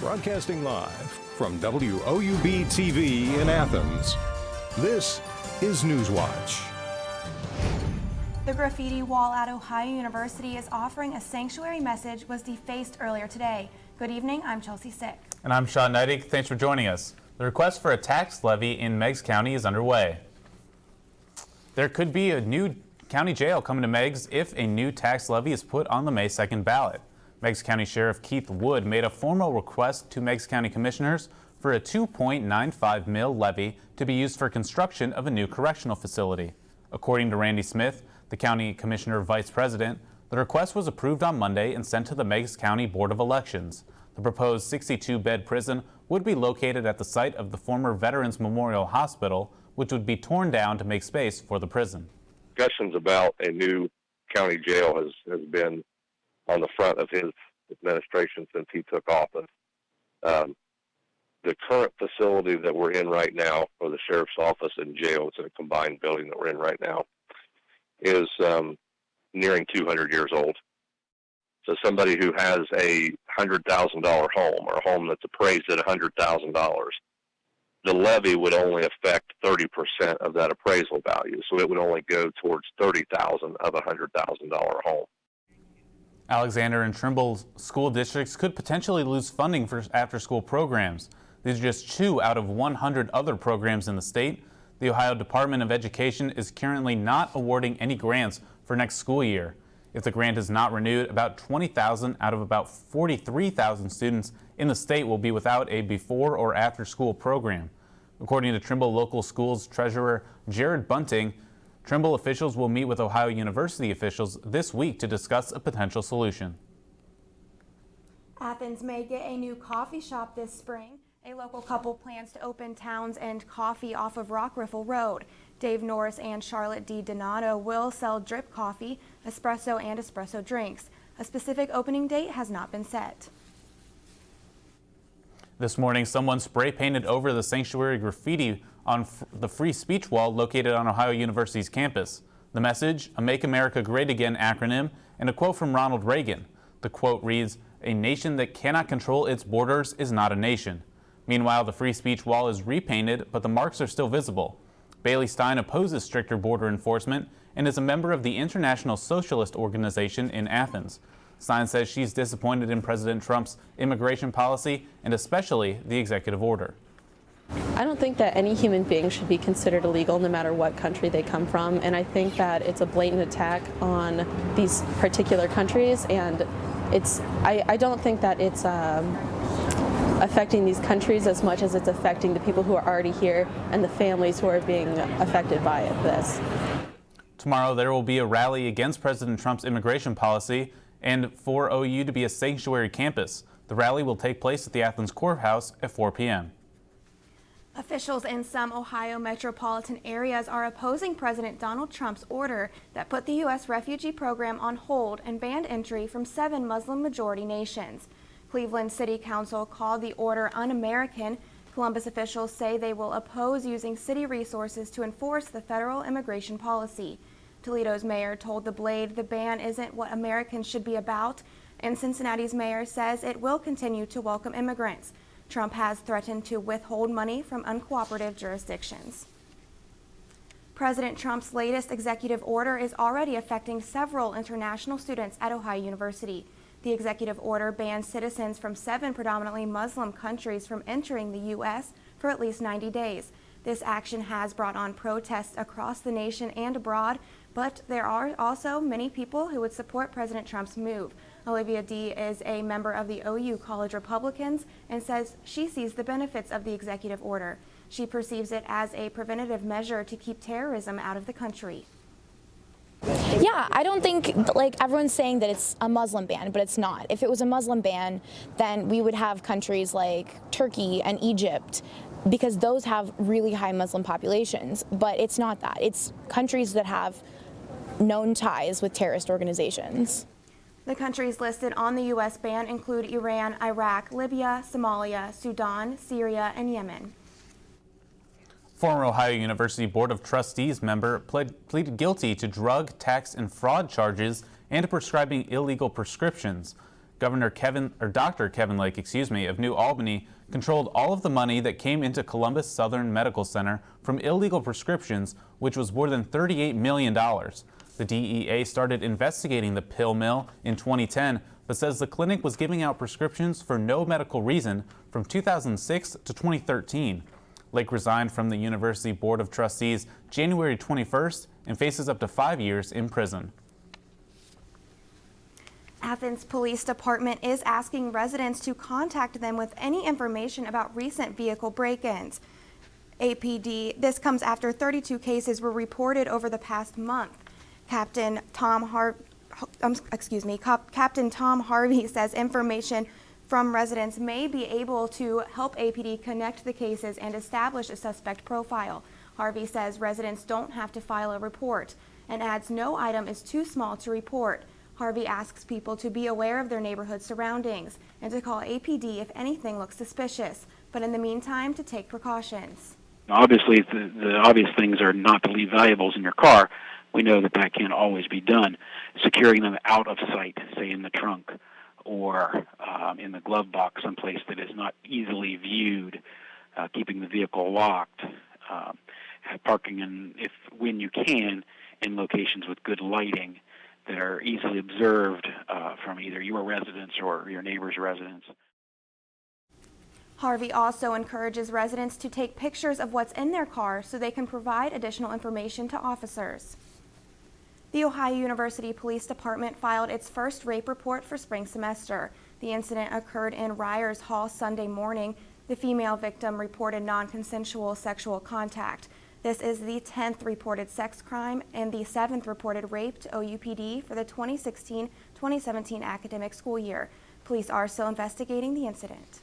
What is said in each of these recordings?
Broadcasting live from WOUB TV in Athens, this is Newswatch. The graffiti wall at Ohio University is offering a sanctuary message was defaced earlier today. Good evening, I'm Chelsea Sick. And I'm Sean Neidig. Thanks for joining us. The request for a tax levy in Meigs County is underway. There could be a new county jail coming to Meigs if a new tax levy is put on the May 2nd ballot. Meigs County Sheriff Keith Wood made a formal request to Meigs County Commissioners for a $2.95 million levy to be used for construction of a new correctional facility. According to Randy Smith, the County Commissioner Vice President, the request was approved on Monday and sent to the Meigs County Board of Elections. The proposed 62-bed prison would be located at the site of the former Veterans Memorial Hospital, which would be torn down to make space for the prison. Discussions about a new county jail has been on the front of his administration since he took office. The current facility that we're in right now for the sheriff's office and jail, it's a combined building that we're in right now, is nearing 200 years old. So somebody who has a $100,000 home or a home that's appraised at $100,000, the levy would only affect 30% of that appraisal value. So it would only go towards $30,000 of a $100,000 home. Alexander and Trimble school districts could potentially lose funding for after-school programs. These are just 2 out of 100 other programs in the state. The Ohio Department of Education is currently not awarding any grants for next school year. If the grant is not renewed, about 20,000 out of about 43,000 students in the state will be without a before or after school program. According to Trimble Local Schools Treasurer Jared Bunting, Trimble officials will meet with Ohio University officials this week to discuss a potential solution. Athens may get a new coffee shop this spring. A local couple plans to open Towns and Coffee off of Rock Riffle Road. Dave Norris and Charlotte D. Donato will sell drip coffee, espresso, and espresso drinks. A specific opening date has not been set. This morning, someone spray painted over the sanctuary graffiti on the free speech wall located on Ohio University's campus. The message, a Make America Great Again acronym, and a quote from Ronald Reagan. The quote reads, "A nation that cannot control its borders is not a nation." Meanwhile, the free speech wall is repainted, but the marks are still visible. Bailey Stein opposes stricter border enforcement and is a member of the International Socialist Organization in Athens. Stein says she's disappointed in President Trump's immigration policy and especially the executive order. I don't think that any human being should be considered illegal no matter what country they come from, and I think that it's a blatant attack on these particular countries, and I don't think that it's affecting these countries as much as it's affecting the people who are already here and the families who are being affected by this. Tomorrow there will be a rally against President Trump's immigration policy and for OU to be a sanctuary campus. The rally will take place at the Athens Courthouse at 4 p.m. Officials in some Ohio metropolitan areas are opposing President Donald Trump's order that put the U.S. refugee program on hold and banned entry from 7 Muslim-majority nations. Cleveland City Council called the order un-American. Columbus officials say they will oppose using city resources to enforce the federal immigration policy. Toledo's mayor told The Blade the ban isn't what Americans should be about, and Cincinnati's mayor says it will continue to welcome immigrants. Trump has threatened to withhold money from uncooperative jurisdictions. President Trump's latest executive order is already affecting several international students at Ohio University. The executive order bans citizens from 7 predominantly Muslim countries from entering the U.S. for at least 90 days. This action has brought on protests across the nation and abroad, but there are also many people who would support President Trump's move. Olivia D. is a member of the OU College Republicans and says she sees the benefits of the executive order. She perceives it as a preventative measure to keep terrorism out of the country. Yeah, I don't think, like, everyone's saying that it's a Muslim ban, but it's not. If it was a Muslim ban, then we would have countries like Turkey and Egypt, because those have really high Muslim populations. But it's not that. It's countries that have known ties with terrorist organizations. The countries listed on the U.S. ban include Iran, Iraq, Libya, Somalia, Sudan, Syria, and Yemen. Former Ohio University Board of Trustees member pleaded guilty to drug, tax, and fraud charges and to prescribing illegal prescriptions. Dr. Kevin Lake, of New Albany, controlled all of the money that came into Columbus Southern Medical Center from illegal prescriptions, which was more than $38 million. The DEA started investigating the pill mill in 2010, but says the clinic was giving out prescriptions for no medical reason from 2006 to 2013. Lake resigned from the University Board of Trustees January 21st and faces up to 5 years in prison. Athens Police Department is asking residents to contact them with any information about recent vehicle break-ins. This comes after 32 cases were reported over the past month. Captain Tom Harvey says information from residents may be able to help APD connect the cases and establish a suspect profile. Harvey says residents don't have to file a report and adds no item is too small to report. Harvey asks people to be aware of their neighborhood surroundings and to call APD if anything looks suspicious, but in the meantime to take precautions. Obviously, the obvious things are not to leave valuables in your car. We know that that can't always be done. Securing them out of sight, say in the trunk or in the glove box, someplace that is not easily viewed, keeping the vehicle locked, parking when you can, in locations with good lighting that are easily observed from either your residence or your neighbor's residence. Harvey also encourages residents to take pictures of what's in their car so they can provide additional information to officers. The Ohio University Police Department filed its first rape report for spring semester. The incident occurred in Ryers Hall Sunday morning. The female victim reported non-consensual sexual contact. This is the 10th reported sex crime and the 7th reported rape to OUPD for the 2016-2017 academic school year. Police are still investigating the incident.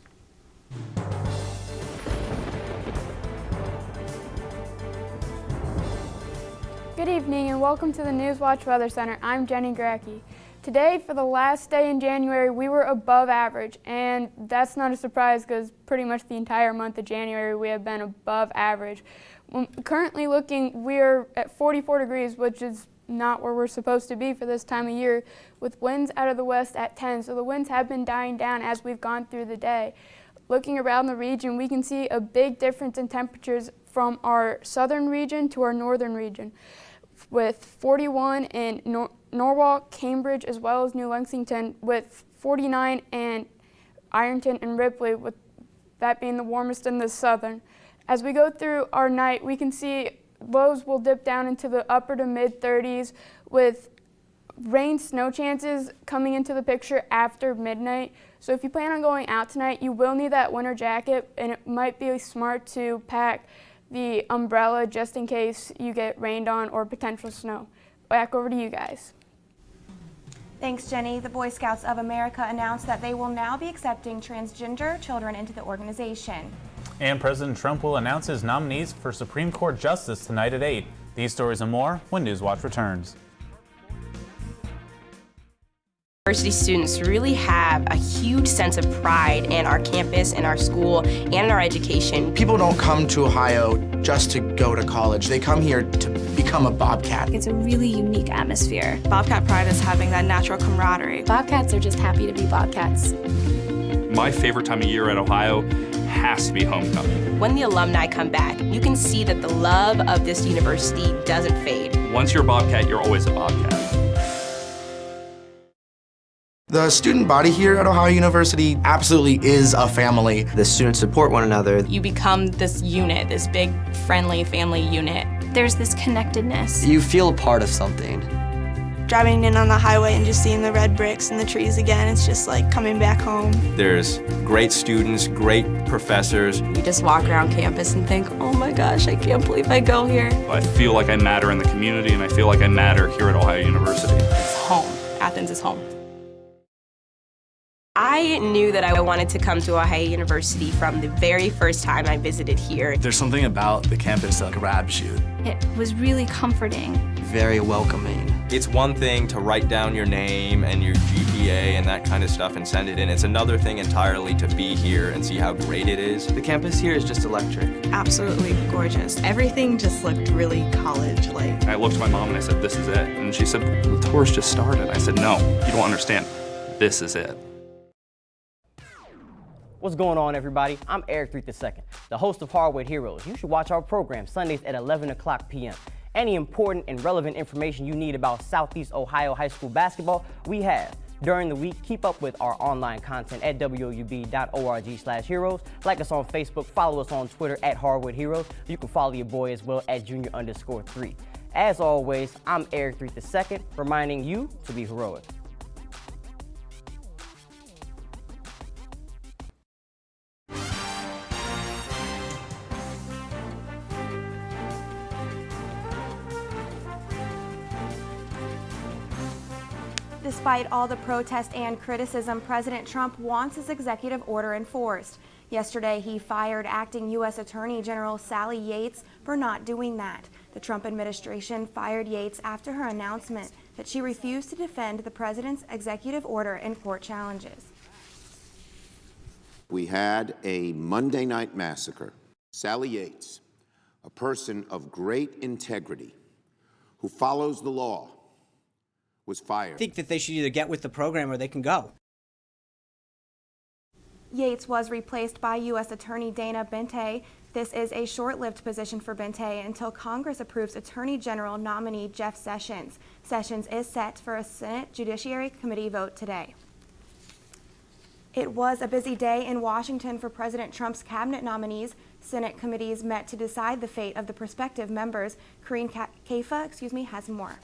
Good evening and welcome to the Newswatch Weather Center. I'm Jenny Gracke. Today, for the last day in January, we were above average, and that's not a surprise because pretty much the entire month of January we have been above average. Currently looking, we're at 44 degrees, which is not where we're supposed to be for this time of year, with winds out of the west at 10, so the winds have been dying down as we've gone through the day. Looking around the region, we can see a big difference in temperatures from our southern region to our northern region, with 41 in Norwalk, Cambridge, as well as New Lexington, with 49 in Ironton and Ripley, with that being the warmest in the southern. As we go through our night, we can see lows will dip down into the upper to mid 30s, with rain, snow chances coming into the picture after midnight. So if you plan on going out tonight, you will need that winter jacket, and it might be smart to pack the umbrella just in case you get rained on or potential snow. Back over to you guys. Thanks, Jenny. The Boy Scouts of America announced that they will now be accepting transgender children into the organization. And President Trump will announce his nominees for Supreme Court Justice tonight at 8. These stories and more when Newswatch returns. University students really have a huge sense of pride in our campus, in our school, and in our education. People don't come to Ohio just to go to college. They come here to become a Bobcat. It's a really unique atmosphere. Bobcat pride is having that natural camaraderie. Bobcats are just happy to be Bobcats. My favorite time of year at Ohio has to be homecoming. When the alumni come back, you can see that the love of this university doesn't fade. Once you're a Bobcat, you're always a Bobcat. The student body here at Ohio University absolutely is a family. The students support one another. You become this unit, this big, friendly family unit. There's this connectedness. You feel a part of something. Driving in on the highway and just seeing the red bricks and the trees again, it's just like coming back home. There's great students, great professors. You just walk around campus and think, oh my gosh, I can't believe I go here. I feel like I matter in the community, and I feel like I matter here at Ohio University. It's home. Athens is home. I knew that I wanted to come to Ohio University from the very first time I visited here. There's something about the campus that grabs you. It was really comforting. Very welcoming. It's one thing to write down your name and your GPA and that kind of stuff and send it in. It's another thing entirely to be here and see how great it is. The campus here is just electric. Absolutely gorgeous. Everything just looked really college-like. I looked at my mom and I said, this is it. And she said, the tour's just started. I said, no, you don't understand. This is it. What's going on, everybody? I'm Eric III, the host of Hardwood Heroes. You should watch our program Sundays at 11 o'clock p.m. Any important and relevant information you need about Southeast Ohio high school basketball, we have. During the week, keep up with our online content at woub.org/heroes. Like us on Facebook, follow us on Twitter at Hardwood Heroes. You can follow your boy as well at junior_3. As always, I'm Eric III, reminding you to be heroic. Despite all the protest and criticism, President Trump wants his executive order enforced. Yesterday, he fired acting U.S. Attorney General Sally Yates for not doing that. The Trump administration fired Yates after her announcement that she refused to defend the president's executive order in court challenges. We had a Monday night massacre. Sally Yates, a person of great integrity who follows the law, was fired. I think that they should either get with the program or they can go. Yates was replaced by U.S. Attorney Dana Bente. This is a short-lived position for Bente until Congress approves Attorney General nominee Jeff Sessions. Sessions is set for a Senate Judiciary Committee vote today. It was a busy day in Washington for President Trump's cabinet nominees. Senate committees met to decide the fate of the prospective members. Karine Kaifa, has more.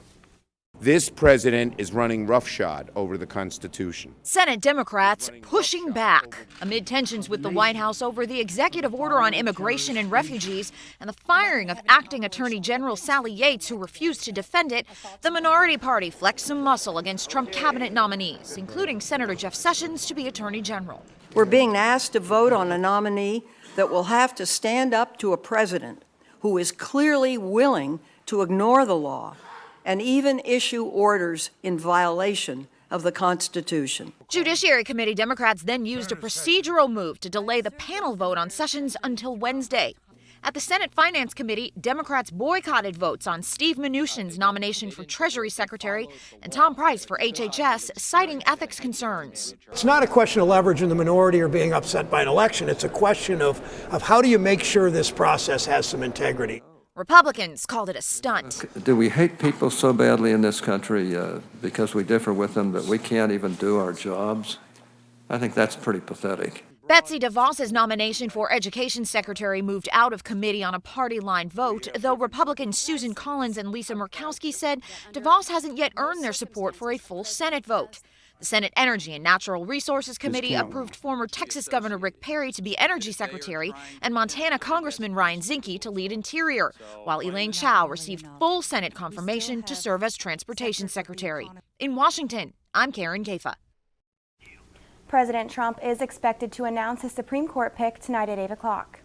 This president is running roughshod over the Constitution. Senate Democrats pushing back amid tensions with the White House over the executive order on immigration and refugees and the firing of acting Attorney General Sally Yates, who refused to defend it. The minority party flexed some muscle against Trump cabinet nominees, including Senator Jeff Sessions to be Attorney General. We're being asked to vote on a nominee that will have to stand up to a president who is clearly willing to ignore the law and even issue orders in violation of the Constitution. Judiciary Committee Democrats then used a procedural move to delay the panel vote on Sessions until Wednesday. At the Senate Finance Committee, Democrats boycotted votes on Steve Mnuchin's nomination for Treasury Secretary and Tom Price for HHS, citing ethics concerns. It's not a question of leveraging the minority or being upset by an election. It's a question of how do you make sure this process has some integrity. Republicans called it a stunt. Do we hate people so badly in this country because we differ with them that we can't even do our jobs? I think that's pretty pathetic. Betsy DeVos's nomination for Education Secretary moved out of committee on a party-line vote, though Republicans Susan Collins and Lisa Murkowski said DeVos hasn't yet earned their support for a full Senate vote. The Senate Energy and Natural Resources Committee approved former Texas Governor Rick Perry to be Energy Secretary and Montana Congressman Ryan Zinke to lead Interior, while Elaine Chao received full Senate confirmation to serve as Transportation Secretary. In Washington, I'm Karen Kaifa. President Trump is expected to announce his Supreme Court pick tonight at 8 o'clock.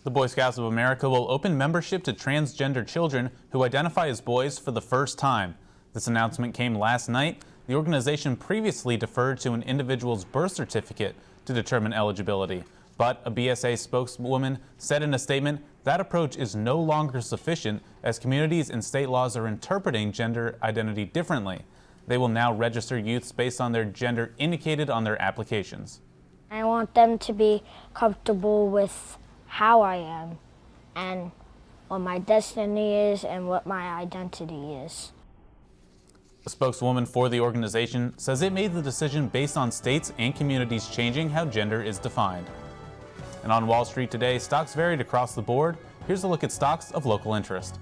The Boy Scouts of America will open membership to transgender children who identify as boys for the first time. This announcement came last night. The organization previously deferred to an individual's birth certificate to determine eligibility, but a BSA spokeswoman said in a statement that approach is no longer sufficient as communities and state laws are interpreting gender identity differently. They will now register youths based on their gender indicated on their applications. I want them to be comfortable with how I am and what my destiny is and what my identity is. A spokeswoman for the organization says it made the decision based on states and communities changing how gender is defined. And on Wall Street today, stocks varied across the board. Here's a look at stocks of local interest.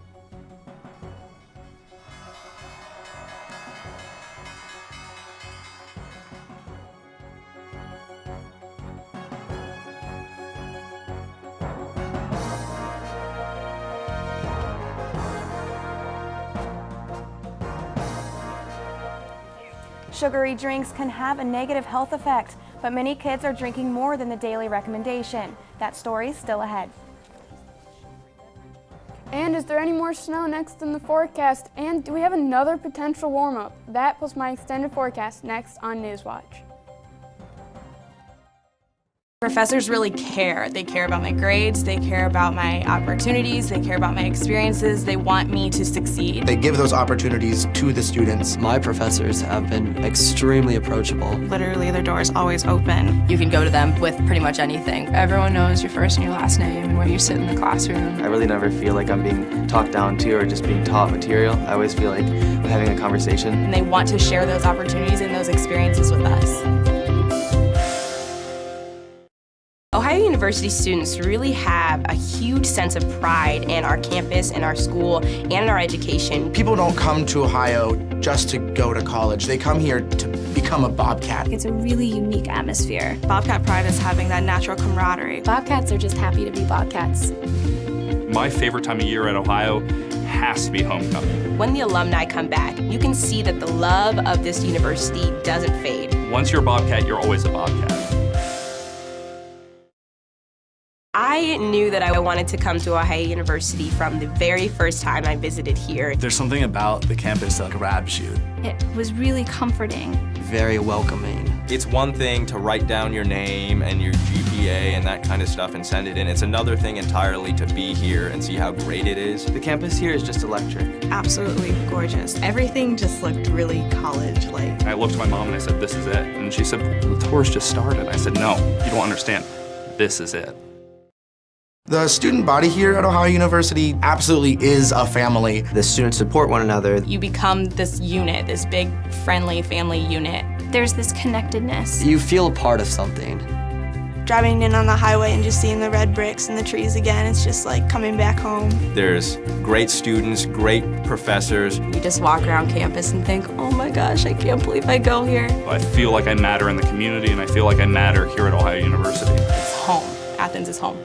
Sugary drinks can have a negative health effect, but many kids are drinking more than the daily recommendation. That story's still ahead. And is there any more snow next in the forecast? And do we have another potential warm-up? That plus my extended forecast next on Newswatch. Professors really care. They care about my grades, they care about my opportunities, they care about my experiences, they want me to succeed. They give those opportunities to the students. My professors have been extremely approachable. Literally, their door is always open. You can go to them with pretty much anything. Everyone knows your first and your last name and where you sit in the classroom. I really never feel like I'm being talked down to or just being taught material. I always feel like I'm having a conversation. And they want to share those opportunities and those experiences with us. Ohio University students really have a huge sense of pride in our campus, in our school, and in our education. People don't come to Ohio just to go to college. They come here to become a Bobcat. It's a really unique atmosphere. Bobcat pride is having that natural camaraderie. Bobcats are just happy to be Bobcats. My favorite time of year at Ohio has to be homecoming. When the alumni come back, you can see that the love of this university doesn't fade. Once you're a Bobcat, you're always a Bobcat. I knew that I wanted to come to Ohio University from the very first time I visited here. There's something about the campus that grabs you. It was really comforting. Very welcoming. It's one thing to write down your name and your GPA and that kind of stuff and send it in. It's another thing entirely to be here and see how great it is. The campus here is just electric. Absolutely gorgeous. Everything just looked really college-like. I looked at my mom and I said, "This is it." And she said, "The tour's just started." I said, "No, you don't understand. This is it." The student body here at Ohio University absolutely is a family. The students support one another. You become this unit, this big, friendly family unit. There's this connectedness. You feel a part of something. Driving in on the highway and just seeing the red bricks and the trees again, it's just like coming back home. There's great students, great professors. You just walk around campus and think, oh my gosh, I can't believe I go here. I feel like I matter in the community, and I feel like I matter here at Ohio University. It's home. Athens is home.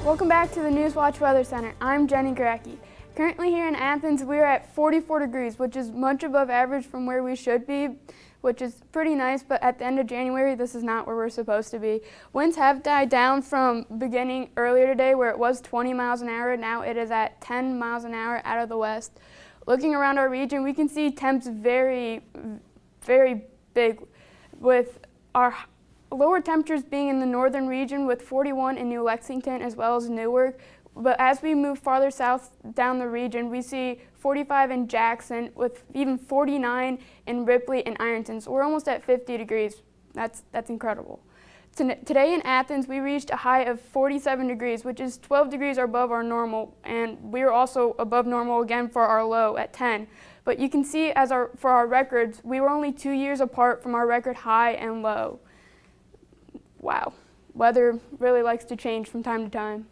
Welcome back to the Newswatch Weather Center. I'm Jenny Gracke. Currently here in Athens, we are at 44 degrees, which is much above average from where we should be, which is pretty nice, but at the end of January, this is not where we're supposed to be. Winds have died down from beginning earlier today where it was 20 miles an hour. Now it is at 10 miles an hour out of the west. Looking around our region, we can see temps very, very big, with our lower temperatures being in the northern region with 41 in New Lexington as well as Newark. But as we move farther south down the region, we see 45 in Jackson with even 49 in Ripley and Ironton. So we're almost at 50 degrees. That's incredible. Today in Athens, we reached a high of 47 degrees, which is 12 degrees above our normal. And we are also above normal again for our low at 10. But you can see for our records, we were only 2 years apart from our record high and low. Wow, weather really likes to change from time to time.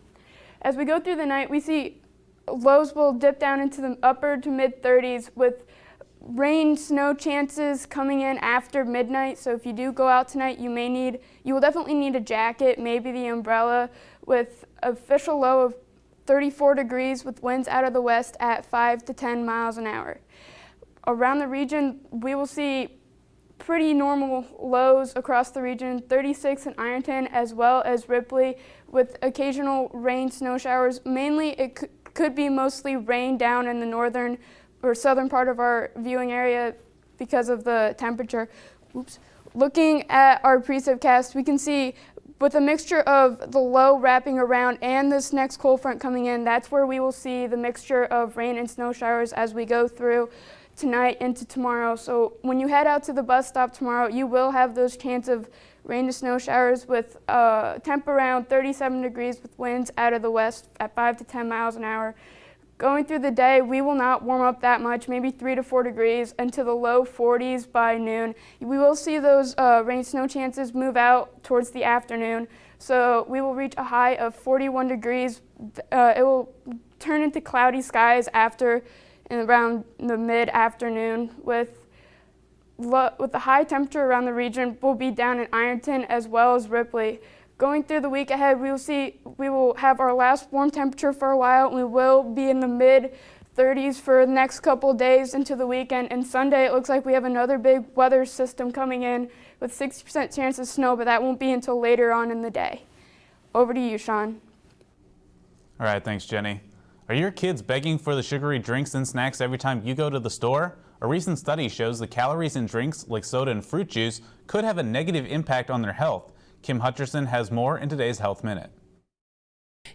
As we go through the night, we see lows will dip down into the upper to mid 30s with rain, snow chances coming in after midnight. So if you do go out tonight, you will definitely need a jacket, maybe the umbrella, with official low of 34 degrees with winds out of the west at 5 to 10 miles an hour. Around the region, we will see pretty normal lows across the region, 36 in Ironton as well as Ripley with occasional rain, snow showers. Mainly it could be mostly rain down in the northern or southern part of our viewing area because of the temperature. Oops. Looking at our precipcast, we can see with a mixture of the low wrapping around and this next cold front coming in, that's where we will see the mixture of rain and snow showers as we go through tonight into tomorrow. So when you head out to the bus stop tomorrow, you will have those chance of rain to snow showers with temp around 37 degrees with winds out of the west at 5 to 10 miles an hour. Going through the day, we will not warm up that much, maybe 3 to 4 degrees into the low 40s by noon. We will see those rain snow chances move out towards the afternoon. So we will reach a high of 41 degrees. It will turn into cloudy skies around the mid-afternoon with the high temperature around the region will be down in Ironton as well as Ripley. Going through the week ahead, we will have our last warm temperature for a while, and we will be in the mid-30s for the next couple of days into the weekend. And Sunday, it looks like we have another big weather system coming in with 60% chance of snow, but that won't be until later on in the day. Over to you, Sean. All right, thanks, Jenny. Are your kids begging for the sugary drinks and snacks every time you go to the store? A recent study shows the calories in drinks like soda and fruit juice could have a negative impact on their health. Kim Hutcherson has more in today's Health Minute.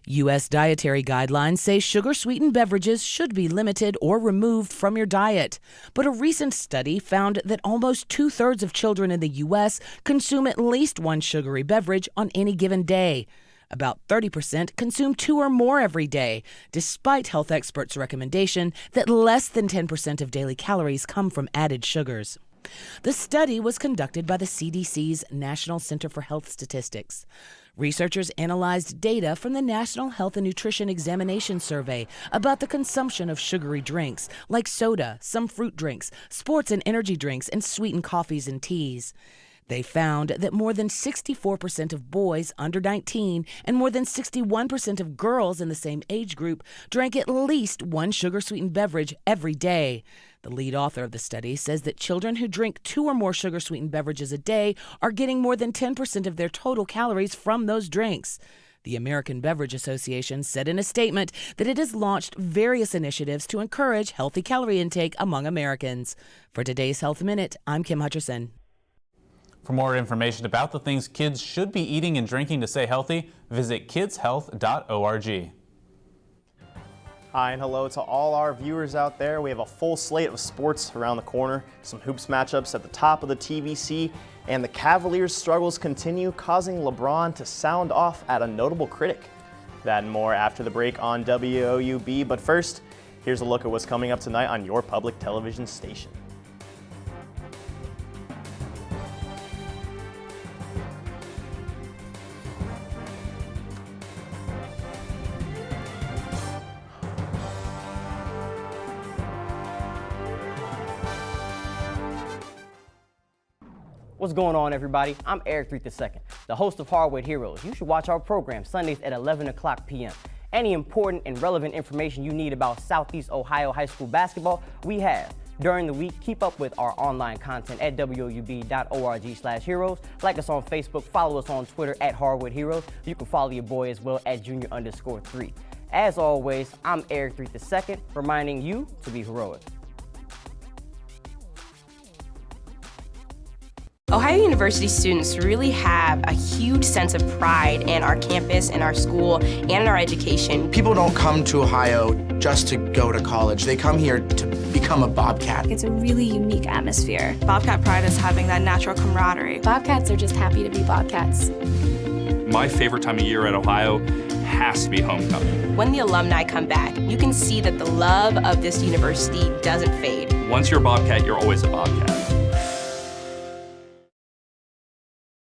U.S. dietary guidelines say sugar-sweetened beverages should be limited or removed from your diet. But a recent study found that almost 2/3 of children in the U.S. consume at least one sugary beverage on any given day. About 30% consume 2 or more every day, despite health experts' recommendation that less than 10% of daily calories come from added sugars. The study was conducted by the CDC's National Center for Health Statistics. Researchers analyzed data from the National Health and Nutrition Examination Survey about the consumption of sugary drinks like soda, some fruit drinks, sports and energy drinks, and sweetened coffees and teas. They found that more than 64% of boys under 19 and more than 61% of girls in the same age group drank at least one sugar-sweetened beverage every day. The lead author of the study says that children who drink 2 or more sugar-sweetened beverages a day are getting more than 10% of their total calories from those drinks. The American Beverage Association said in a statement that it has launched various initiatives to encourage healthy calorie intake among Americans. For today's Health Minute, I'm Kim Hutcherson. For more information about the things kids should be eating and drinking to stay healthy, visit kidshealth.org. Hi and hello to all our viewers out there. We have a full slate of sports around the corner, some hoops matchups at the top of the TVC, and the Cavaliers' struggles continue, causing LeBron to sound off at a notable critic. That and more after the break on WOUB, but first, here's a look at what's coming up tonight on your public television station. What's going on, everybody? I'm Eric III, the host of Hardwood Heroes. You should watch our program Sundays at 11 o'clock p.m. Any important and relevant information you need about Southeast Ohio high school basketball, we have. During the week, keep up with our online content at woub.org/heroes. Like us on Facebook, follow us on Twitter at Hardwood Heroes. You can follow your boy as well at junior_3. As always, I'm Eric III, reminding you to be heroic. Ohio University students really have a huge sense of pride in our campus, in our school, and in our education. People don't come to Ohio just to go to college. They come here to become a Bobcat. It's a really unique atmosphere. Bobcat pride is having that natural camaraderie. Bobcats are just happy to be Bobcats. My favorite time of year at Ohio has to be homecoming. When the alumni come back, you can see that the love of this university doesn't fade. Once you're a Bobcat, you're always a Bobcat.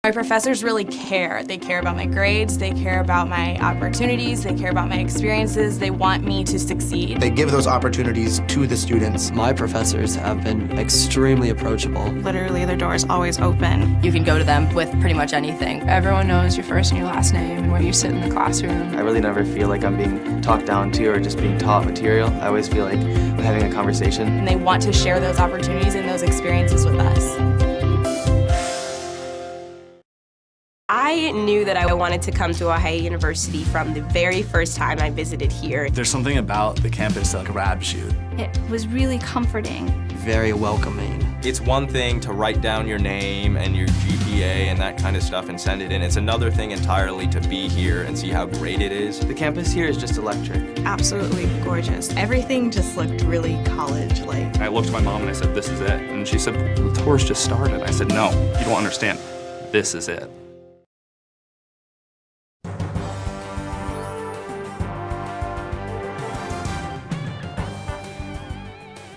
My professors really care. They care about my grades, they care about my opportunities, they care about my experiences, they want me to succeed. They give those opportunities to the students. My professors have been extremely approachable. Literally, their door is always open. You can go to them with pretty much anything. Everyone knows your first and your last name and where you sit in the classroom. I really never feel like I'm being talked down to or just being taught material. I always feel like I'm having a conversation. And they want to share those opportunities and those experiences with us. I knew that I wanted to come to Ohio University from the very first time I visited here. There's something about the campus that grabs you. It was really comforting. Very welcoming. It's one thing to write down your name and your GPA and that kind of stuff and send it in. It's another thing entirely to be here and see how great it is. The campus here is just electric. Absolutely gorgeous. Everything just looked really college-like. I looked at my mom and I said, "This is it." And she said, "The tour's just started." I said, "No, you don't understand. This is it."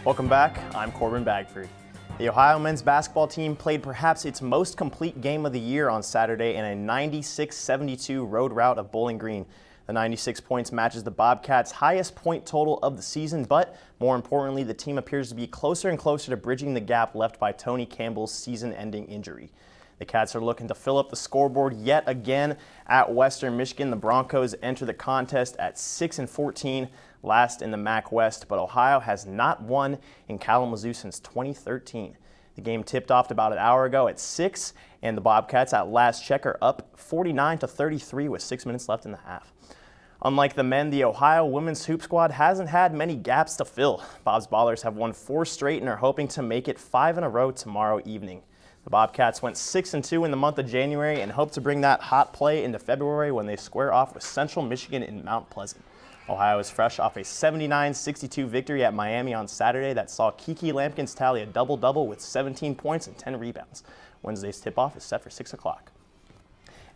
Welcome back, I'm Corbin Bagford. The Ohio men's basketball team played perhaps its most complete game of the year on Saturday in a 96-72 road rout of Bowling Green. The 96 points matches the Bobcats' highest point total of the season, but more importantly, the team appears to be closer and closer to bridging the gap left by Tony Campbell's season-ending injury. The Cats are looking to fill up the scoreboard yet again at Western Michigan. The Broncos enter the contest at 6-14, last in the MAC West, but Ohio has not won in Kalamazoo since 2013. The game tipped off about an hour ago at 6, and the Bobcats at last check are up 49-33 with 6 minutes left in the half. Unlike the men, the Ohio women's hoop squad hasn't had many gaps to fill. Bob's Ballers have won 4 straight and are hoping to make it 5 in a row tomorrow evening. The Bobcats went 6-2 in the month of January and hope to bring that hot play into February when they square off with Central Michigan in Mount Pleasant. Ohio is fresh off a 79-62 victory at Miami on Saturday that saw Kiki Lampkins tally a double-double with 17 points and 10 rebounds. Wednesday's tip-off is set for 6 o'clock.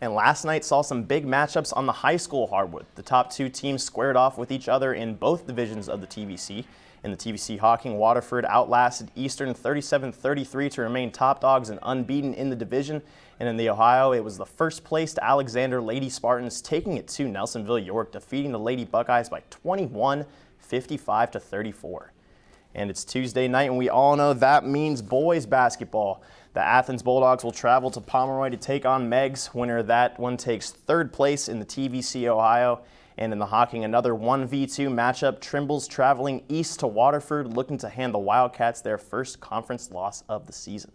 And last night saw some big matchups on the high school hardwood. The top 2 teams squared off with each other in both divisions of the TVC. In the TVC Hawking, Waterford outlasted Eastern 37-33 to remain top dogs and unbeaten in the division. And in the Ohio, it was the first placed Alexander Lady Spartans taking it to Nelsonville York, defeating the Lady Buckeyes by 21, 55-34. And it's Tuesday night, and we all know that means boys basketball. The Athens Bulldogs will travel to Pomeroy to take on Meigs. Winner of that one takes 3rd place in the TVC Ohio. And in the Hawking, another 1v2 matchup. Trimble's traveling east to Waterford, looking to hand the Wildcats their first conference loss of the season.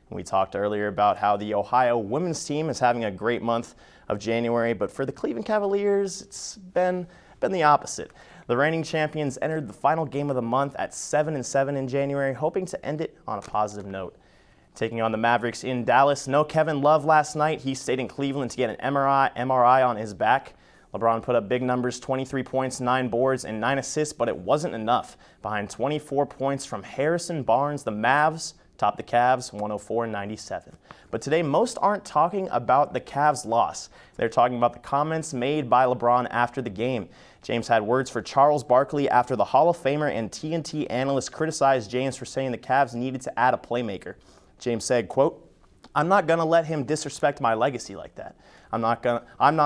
And we talked earlier about how the Ohio women's team is having a great month of January, but for the Cleveland Cavaliers, it's been the opposite. The reigning champions entered the final game of the month at 7-7 in January, hoping to end it on a positive note. Taking on the Mavericks in Dallas, no Kevin Love last night. He stayed in Cleveland to get an MRI on his back. LeBron put up big numbers, 23 points, 9 boards, and 9 assists, but it wasn't enough. Behind 24 points from Harrison Barnes, the Mavs topped the Cavs 104-97. But today, most aren't talking about the Cavs' loss. They're talking about the comments made by LeBron after the game. James had words for Charles Barkley after the Hall of Famer and TNT analyst criticized James for saying the Cavs needed to add a playmaker. James said, quote, "I'm not going to let him disrespect my legacy like that. I'm not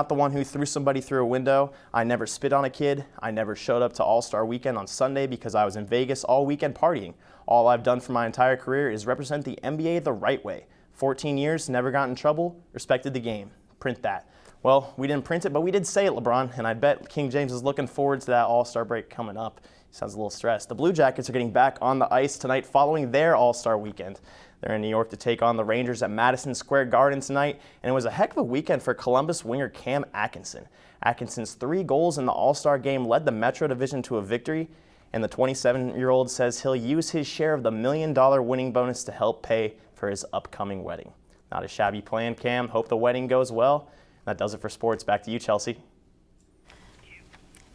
the one who threw somebody through a window. I never spit on a kid. I never showed up to All-Star Weekend on Sunday because I was in Vegas all weekend partying. All I've done for my entire career is represent the NBA the right way. 14 years, never got in trouble, respected the game. Print that." Well, we didn't print it, but we did say it, LeBron, and I bet King James is looking forward to that All-Star break coming up. He sounds a little stressed. The Blue Jackets are getting back on the ice tonight following their All-Star weekend. They're in New York to take on the Rangers at Madison Square Garden tonight, and it was a heck of a weekend for Columbus winger Cam Atkinson. Atkinson's 3 goals in the All-Star game led the Metro Division to a victory, and the 27-year-old says he'll use his share of the $1 million winning bonus to help pay for his upcoming wedding. Not a shabby plan, Cam. Hope the wedding goes well. That does it for sports. Back to you, Chelsea.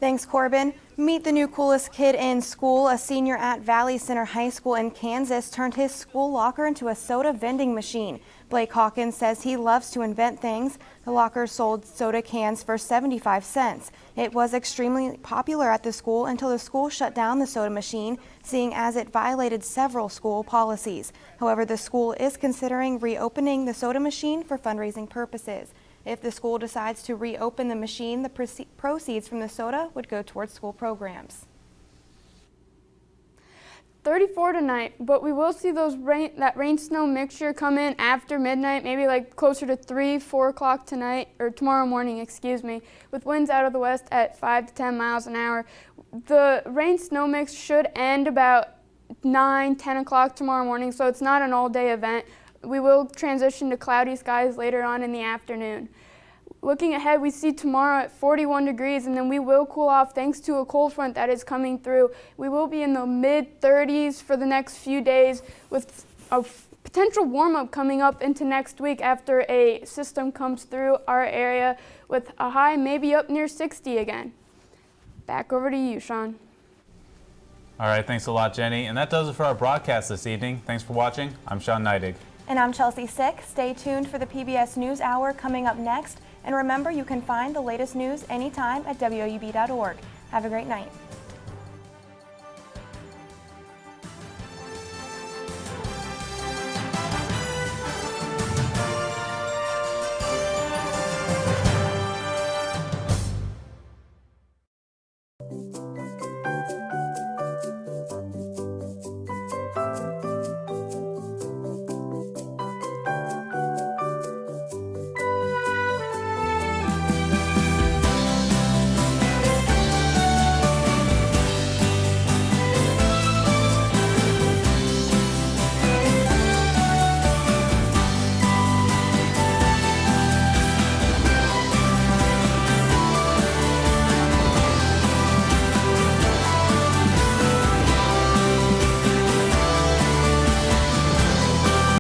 Thanks, Corbin. Meet the new coolest kid in school. A senior at Valley Center High School in Kansas turned his school locker into a soda vending machine. Blake Hawkins says he loves to invent things. The locker sold soda cans for 75 cents. It was extremely popular at the school until the school shut down the soda machine, seeing as it violated several school policies. However, the school is considering reopening the soda machine for fundraising purposes. If the school decides to reopen the machine, the proceeds from the soda would go towards school programs. 34 tonight, but we will see that rain-snow mixture come in after midnight, maybe like closer to 3-4 o'clock tonight, or tomorrow morning, excuse me, with winds out of the west at 5 to 10 miles an hour. The rain-snow mix should end about 9-10 o'clock tomorrow morning, so it's not an all-day event. We will transition to cloudy skies later on in the afternoon. Looking ahead, we see tomorrow at 41 degrees, and then we will cool off thanks to a cold front that is coming through. We will be in the mid-30s for the next few days with a potential warm-up coming up into next week after a system comes through our area with a high maybe up near 60 again. Back over to you, Sean. All right, thanks a lot, Jenny. And that does it for our broadcast this evening. Thanks for watching. I'm Sean Neidig. And I'm Chelsea Sick. Stay tuned for the PBS News Hour coming up next. And remember, you can find the latest news anytime at WOUB.org. Have a great night.